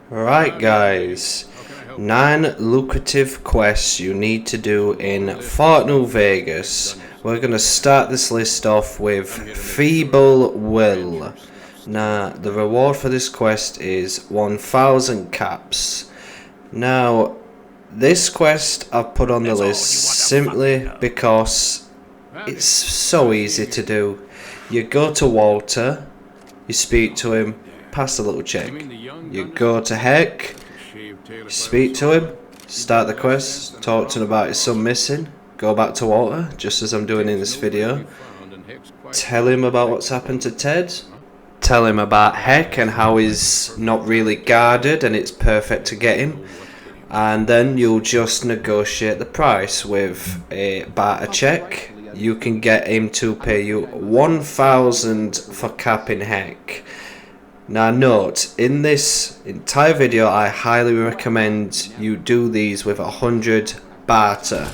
Right guys, 9 lucrative quests you need to do in Fort New Vegas. We're going to start this list off with Fistful Will. Now the reward for this quest is 1000 caps. Now this quest I've put on the list simply because it's so easy to do. You go to Walter, you speak to him, pass a little check. You go to Heck, speak to him, start the quest, talk to him about his son missing, go back to Walter, just as I'm doing in this video, tell him about what's happened to Ted, tell him about Heck and how he's not really guarded and it's perfect to get him, and then you'll just negotiate the price with a barter check. You can get him to pay you 1000 for capping Heck. Now note, in this entire video I highly recommend you do these with 100 barter.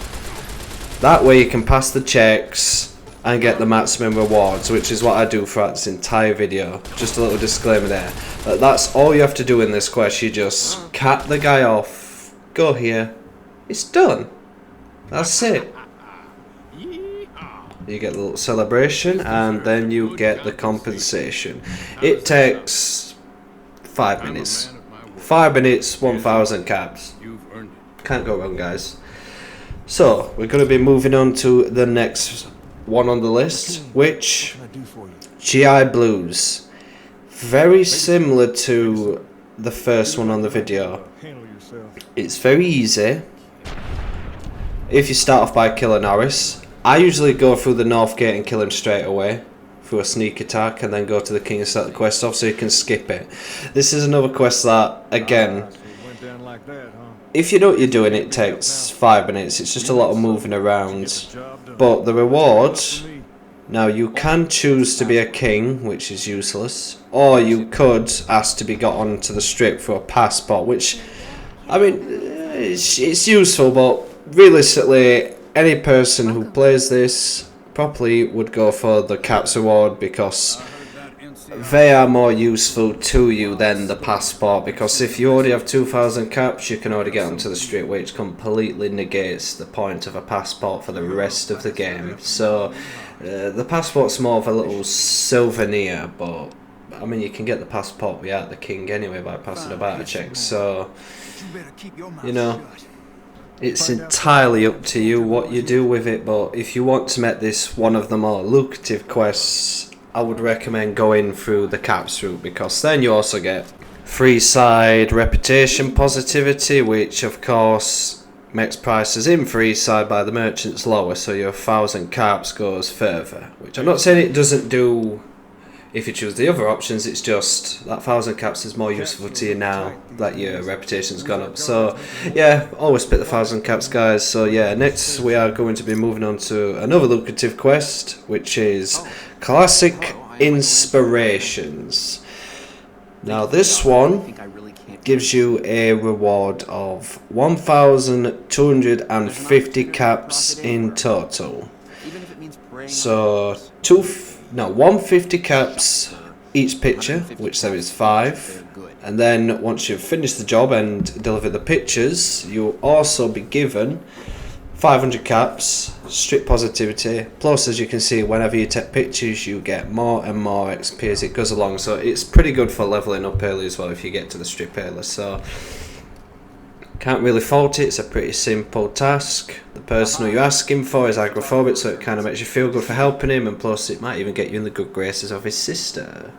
That way you can pass the checks and get the maximum rewards, which is what I do throughout this entire video. Just a little disclaimer there. But that's all you have to do in this quest. You just cap the guy off, go here, it's done. That's it. You get a little celebration and then you get the compensation. It takes 5 minutes. 5 minutes, 1000 caps. Can't go wrong, guys. So, we're going to be moving on to the next one on the list, which GI Blues. Very similar to the first one on the video. It's very easy if you start off by killing Norris. I usually go through the north gate and kill him straight away through a sneak attack and then go to the king and set the quest off so you can skip it. This is another quest that, again, if you know what you're doing, it takes 5 minutes. It's just a lot of moving around. But the rewards, now you can choose to be a king, which is useless, or you could ask to be got onto the strip for a passport, which, I mean, it's useful, but realistically, any person who plays this properly would go for the caps reward because they are more useful to you than the passport, because if you already have 2000 caps you can already get onto the street, which completely negates the point of a passport for the rest of the game. So the passport's more of a little souvenir, but I mean you can get the passport without the king anyway by passing a barter check, so you know, it's entirely up to you what you do with it. But if you want to make this one of the more lucrative quests, I would recommend going through the caps route, because then you also get free side reputation positivity, which of course makes prices in free side by the merchants lower, so your 1000 caps goes further, which I'm not saying it doesn't do if you choose the other options. It's just that 1000 caps is more useful to you now that your reputation's gone up. So yeah, always pick the 1000 caps, guys. So yeah, next we are going to be moving on to another lucrative quest, which is Classic Inspirations. Now this one gives you a reward of 1250 caps in total. So 150 caps each picture, which there is 5, and then once you've finished the job and delivered the pictures, you'll also be given 500 caps, strip positivity, plus as you can see whenever you take pictures you get more and more XP as it goes along, so it's pretty good for leveling up early as well if you get to the strip early. So can't really fault it, it's a pretty simple task. The person who you're asking for is agoraphobic, so it kind of makes you feel good for helping him, and plus it might even get you in the good graces of his sister.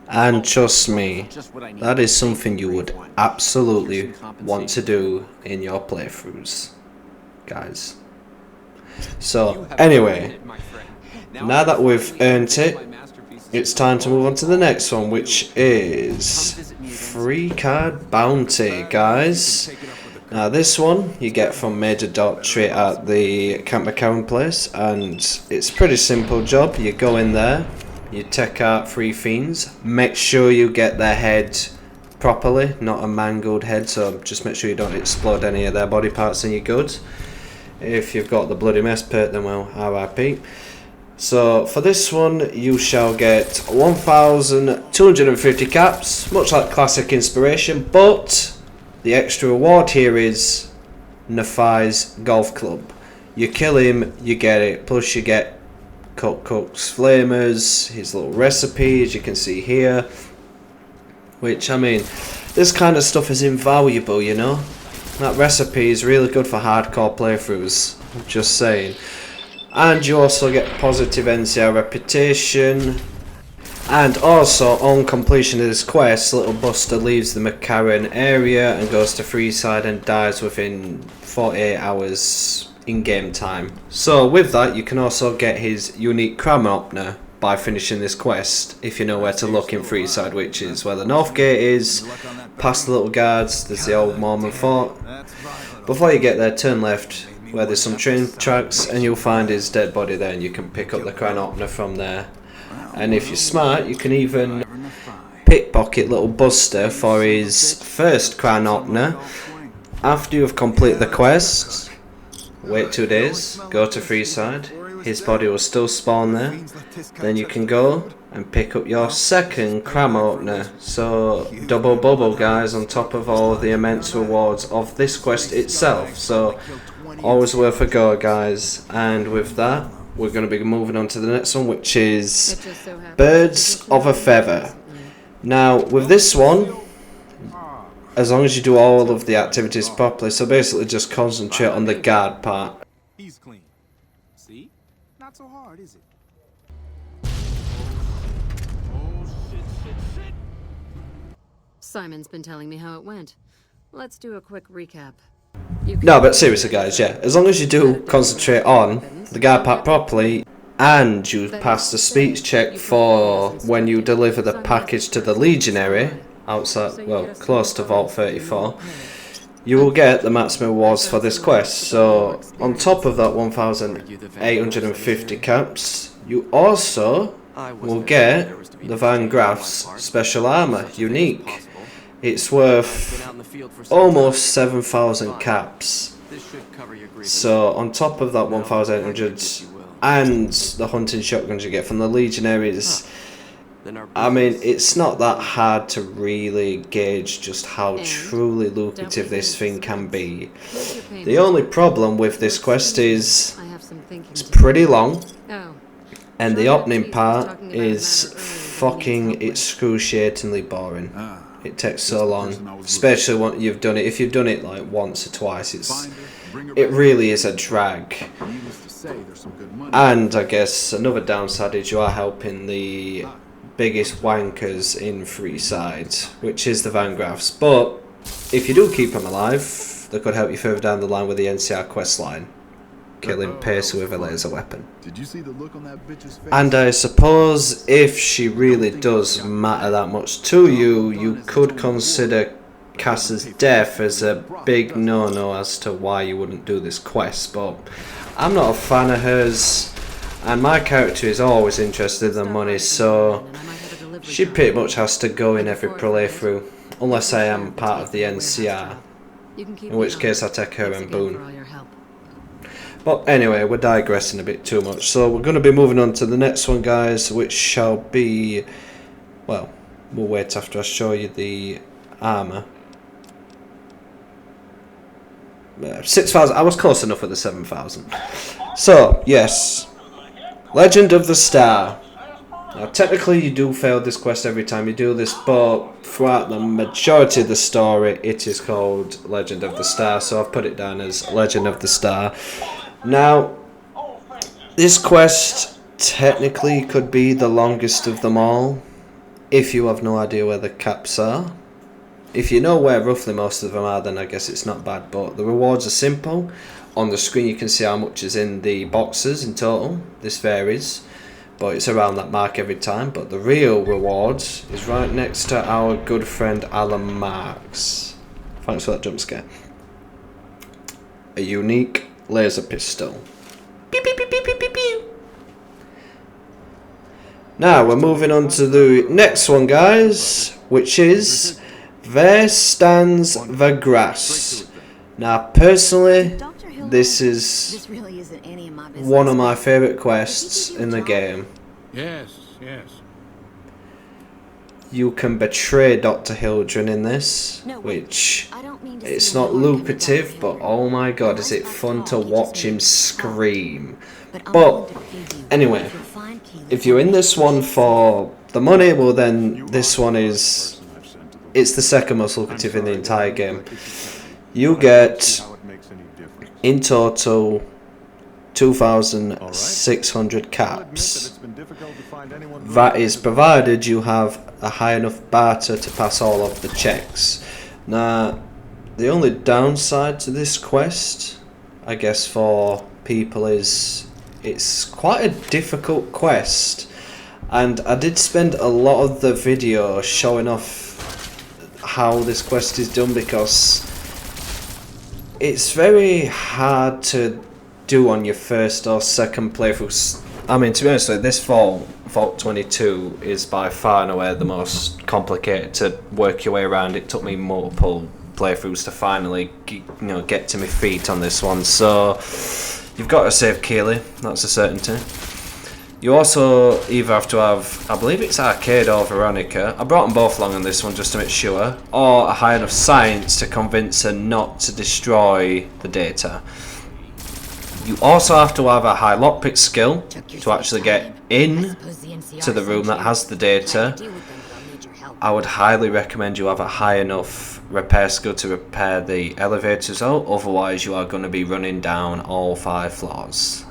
And trust me, that is something you would absolutely want to do in your playthroughs, guys. So anyway, now that we've earned it, it's time to move on to the next one, which is Free Card Bounty, guys. Now this one you get from Major Doctorate at the Camp McCowan place, and it's a pretty simple job. You go in there, you take out 3 fiends, make sure you get their head properly, not a mangled head, so just make sure you don't explode any of their body parts and you're good. If you've got the bloody mess pit, then well, RIP. So for this one you shall get 1,250 caps, much like classic inspiration, but the extra reward here is Nafai's golf club. You kill him, you get it, plus you get Cook's flamers, his little recipe as you can see here, which I mean, this kind of stuff is invaluable, you know. That recipe is really good for hardcore playthroughs, just saying. And you also get positive NCR reputation. And also, on completion of this quest, Little Buster leaves the McCarran area and goes to Freeside and dies within 48 hours in-game time. So with that, you can also get his unique Crown Opener by finishing this quest, if you know where to look in Freeside, which is where the North Gate is, past the little guards, there's the old Mormon fort. Before you get there, turn left, where there's some train tracks, and you'll find his dead body there, and you can pick up the Crown Opener from there. And if you're smart, you can even pickpocket Little Buster for his first Crown Opener. After you've completed the quest, wait 2 days, go to Freeside, his body will still spawn there, then you can go and pick up your second Crown Opener. So double bubble, guys, on top of all of the immense rewards of this quest itself. So always worth a go, guys. And with that, we're going to be moving on to the next one, which is Birds of a Feather. Now with this one, as long as you do all of the activities properly, so basically just concentrate on the guard part. He's clean. See? Not so hard, is it? Oh, shit. Simon's been telling me how it went. Let's do a quick recap. No, but seriously, guys, yeah, as long as you do concentrate on the guard part properly, and you pass the speech check for when you deliver the package to the Legionary, outside, well, close to Vault 34, you will get the maximum rewards for this quest. So on top of that 1,850 caps, you also will get the Van Graff's special armor, unique. It's worth almost 7,000 caps. So on top of that 1,800 and the hunting shotguns you get from the Legionaries, I mean, it's not that hard to really gauge just how truly lucrative this thing can be. The only problem with this quest is it's pretty long, and the opening part is fucking excruciatingly boring. It takes so long, especially when you've done it. If you've done it like once or twice, it really is a drag. And I guess another downside is you are helping the biggest wankers in Freeside, which is the Van Graffs. But if you do keep them alive, they could help you further down the line with the NCR quest line, killing Pacer with a laser weapon. Did you see the look on that bitch's face? And I suppose if she really does matter that much to you, you could consider Cass's death as a big no-no as to why you wouldn't do this quest. But I'm not a fan of hers, and my character is always interested in money, so she pretty much has to go in every playthrough, unless I am part of the NCR, in which case I take her and Boone. But anyway, we're digressing a bit too much, so we're going to be moving on to the next one, guys, which shall be, well, we'll wait after I show you the armour. 6,000, I was close enough with the 7,000. So, yes, Legend of the Star. Now, technically you do fail this quest every time you do this, but throughout the majority of the story, it is called Legend of the Star, so I've put it down as Legend of the Star. Now, this quest technically could be the longest of them all, if you have no idea where the caps are. If you know where roughly most of them are, then I guess it's not bad, but the rewards are simple. On the screen you can see how much is in the boxes in total. This varies, but it's around that mark every time. But the real reward is right next to our good friend Alan Marks. Thanks for that jump scare. A unique laser pistol. Pew, pew, pew, pew, pew, pew, pew. Now we're moving on to the next one, guys, which is There Stands the Grass. Now personally, this is This really isn't any of my business. one of my favourite quests in the game. Yes, yes. You can betray Dr. Hildren in this, No, wait. which I don't mean to it's seem not hard coming lucrative, down but here. oh my god, Unless is it I fun talk, to you just watch him make me scream. I'm But willing to feed you. anyway, If you'll find Keely, if you're in this one for the money, well then this one is, it's the second most lucrative in the entire game. You get in total 2,600 caps. That is provided you have a high enough barter to pass all of the checks. Now, the only downside to this quest, I guess for people, is it's quite a difficult quest, and I did spend a lot of the video showing off how this quest is done because it's very hard to do on your first or second playthrough. I mean, to be honest, like, this Vault 22 is by far and away the most complicated to work your way around. It took me multiple playthroughs to finally get to my feet on this one. So you've got to save Keely, that's a certainty. You also either have to have, I believe it's Arcade or Veronica, I brought them both along on this one just to make sure, or a high enough science to convince her not to destroy the data. You also have to have a high lockpick skill to actually get in to the room that has the data. I would highly recommend you have a high enough repair skill to repair the elevators out, otherwise you are going to be running down all 5 floors.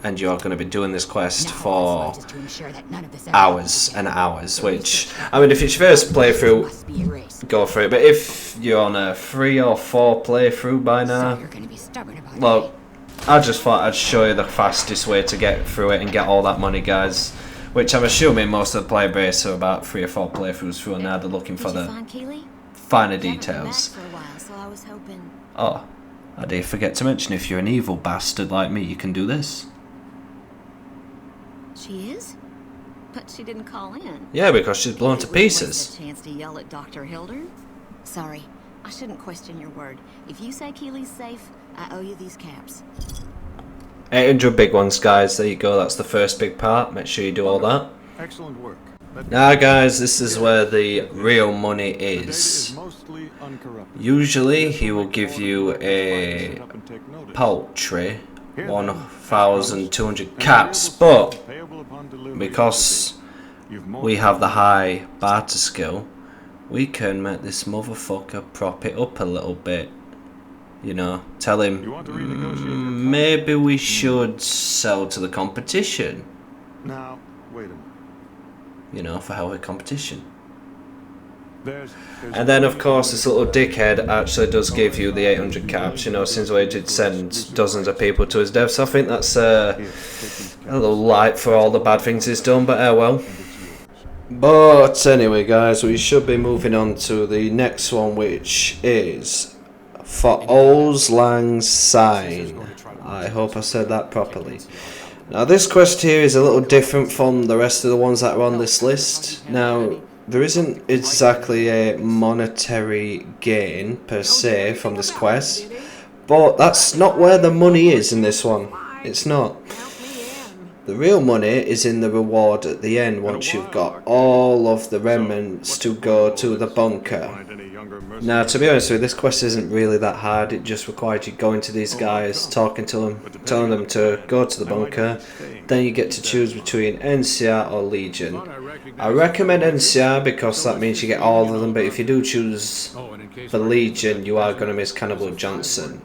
And you're going to be doing this quest for hours and hours, which, I mean, if it's your first playthrough, go for it. But if you're on a 3 or 4 playthrough by now, well, I just thought I'd show you the fastest way to get through it and get all that money, guys. Which I'm assuming most of the player base are about 3 or 4 playthroughs through, and now they're looking for the finer details. Oh, I did forget to mention, if you're an evil bastard like me, you can do this. She is? But she didn't call in. Yeah, because she's blown to pieces. Wasn't a chance to yell at Dr. Hilder? Sorry, I shouldn't question your word. If you say Keely's safe, I owe you these caps. 800 big ones, guys. There you go. That's the first big part. Make sure you do all that. Excellent work. Now, guys, this is where the real money is. Usually, he will give you a paltry 1,200 caps, but because we have the high barter skill, we can make this motherfucker prop it up a little bit. You know, tell him maybe we should sell to the competition. Now, wait a minute. You know, for healthy competition. And then, of course, this little dickhead actually does give you the 800 caps. You know, since we did send dozens of people to his death, so I think that's a little light for all the bad things he's done, but well. But anyway, guys, we should be moving on to the next one, which is for Old Lang's Sign. I hope I said that properly. Now, this quest here is a little different from the rest of the ones that are on this list. Now, there isn't exactly a monetary gain per se from this quest, but that's not where the money is in this one. It's not. The real money is in the reward at the end once you've got all of the remnants to go to the bunker. Now, to be honest with you, this quest isn't really that hard. It just requires you going to these guys, talking to them, telling them to go to the bunker. Then you get to choose between NCR or Legion. I recommend NCR because that means you get all of them, but if you do choose the Legion, you are going to miss Cannibal Johnson.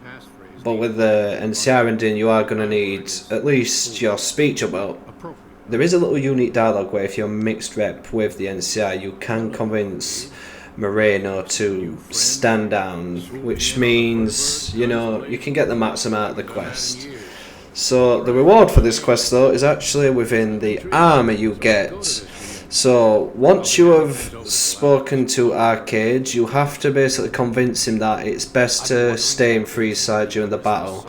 But with the NCR ending, you are going to need at least your speech about. There is a little unique dialogue where if you're mixed rep with the NCR, you can convince Moreno to stand down, which means, you know, you can get the maximum out of the quest. So the reward for this quest, though, is actually within the armor you get. So once you have spoken to Arcade, you have to basically convince him that it's best to stay in Freeside during the battle.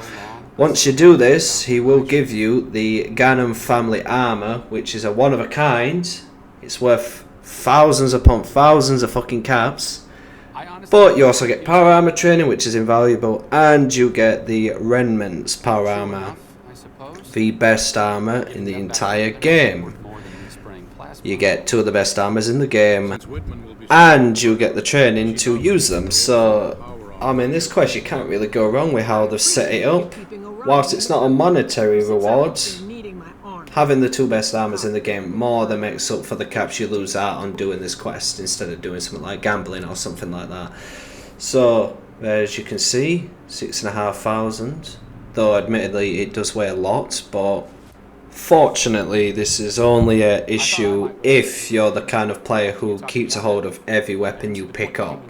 Once you do this, he will give you the Ganem family armor, which is a one of a kind. It's worth thousands upon thousands of fucking caps. But you also get power armor training, which is invaluable, and you get the Remnant's power armor, the best armor in the entire game. You get 2 of the best armors in the game, and you get the training to use them. So, I mean, this quest, you can't really go wrong with how they've set it up. Whilst it's not a monetary reward, having the 2 best armors in the game more than makes up for the caps you lose out on doing this quest instead of doing something like gambling or something like that. So, as you can see, 6,500. Though admittedly it does weigh a lot, but fortunately this is only an issue if you're the kind of player who keeps a hold of every weapon you pick up.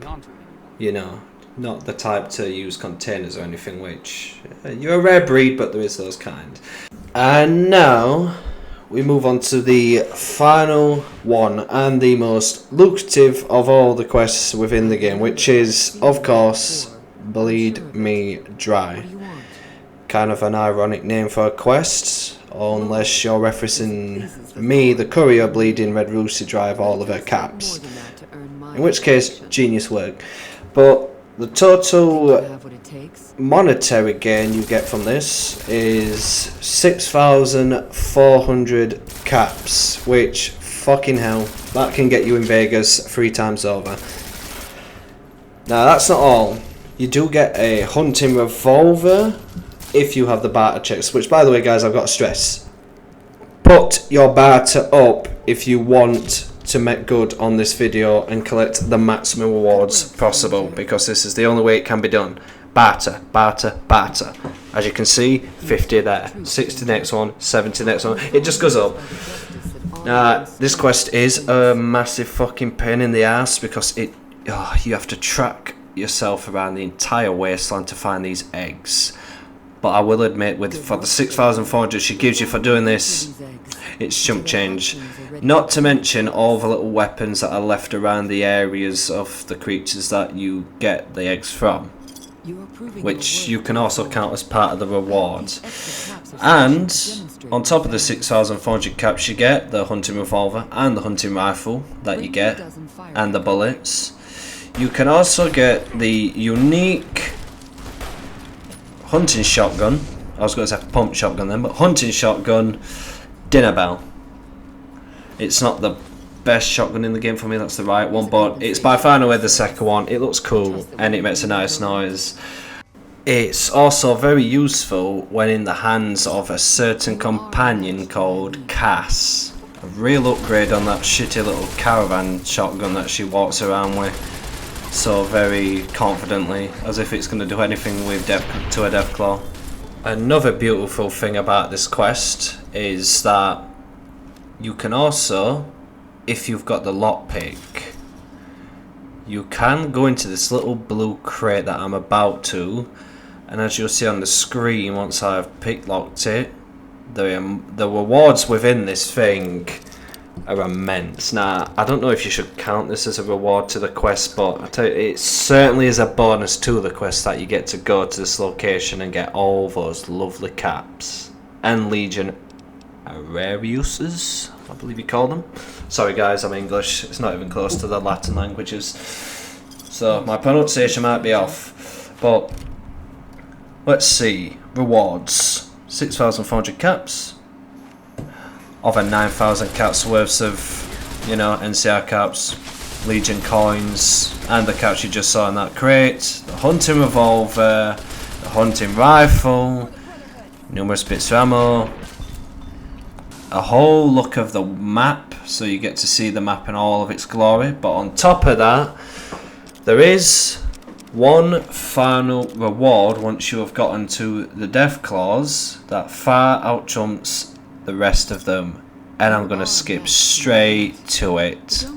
You know, not the type to use containers or anything, which you're a rare breed, but there is those kind. And now we move on to the final one and the most lucrative of all the quests within the game, which is, of course, Bleed Me Dry. Kind of an ironic name for a quest, unless you're referencing me, the courier, bleeding Red Rooster dry of all of her caps. In which case, genius work. But the total monetary gain you get from this is 6,400 caps, which, fucking hell, that can get you in Vegas 3 times over. Now, that's not all. You do get a hunting revolver if you have the barter checks, which, by the way, guys, I've got to stress, put your barter up if you want to make good on this video and collect the maximum rewards possible, because this is the only way it can be done. Barter, barter, barter. As you can see, 50 there, 60 next one, 70 next one, it just goes up. This quest is a massive fucking pain in the ass, because you have to track yourself around the entire wasteland to find these eggs. But I will admit, for the 6,400 she gives you for doing this, it's chump change. Not to mention all the little weapons that are left around the areas of the creatures that you get the eggs from, which you can also count as part of the rewards. And on top of the 6,400 caps you get the hunting revolver and the hunting rifle that you get, and the bullets. You can also get the unique hunting shotgun. I was going to say pump shotgun then, but hunting shotgun dinner bell. It's not the best shotgun in the game for me, that's the right one, but it's by far and away the second one. It looks cool and it makes a nice noise. It's also very useful when in the hands of a certain companion called Cass. A real upgrade on that shitty little caravan shotgun that she walks around with so very confidently, as if it's going to do anything with to a Deathclaw. Another beautiful thing about this quest is that you can also, if you've got the lockpick, you can go into this little blue crate that I'm about to, and as you'll see on the screen once I've picklocked it, the rewards within this thing are immense. Now, I don't know if you should count this as a reward to the quest, but I tell you, it certainly is a bonus to the quest that you get to go to this location and get all those lovely caps and Legion Arariuses, I believe you call them. Sorry guys, I'm English, it's not even close to the Latin languages, so my pronunciation might be off. But let's see, rewards, 6,400 caps, over 9,000 caps worth of, you know, NCR caps, Legion coins, and the caps you just saw in that crate, the hunting revolver, the hunting rifle, numerous bits of ammo, a whole look of the map, so you get to see the map in all of its glory. But on top of that, there is one final reward once you have gotten to the Deathclaws that far outjumps the rest of them, and I'm going to skip straight to it.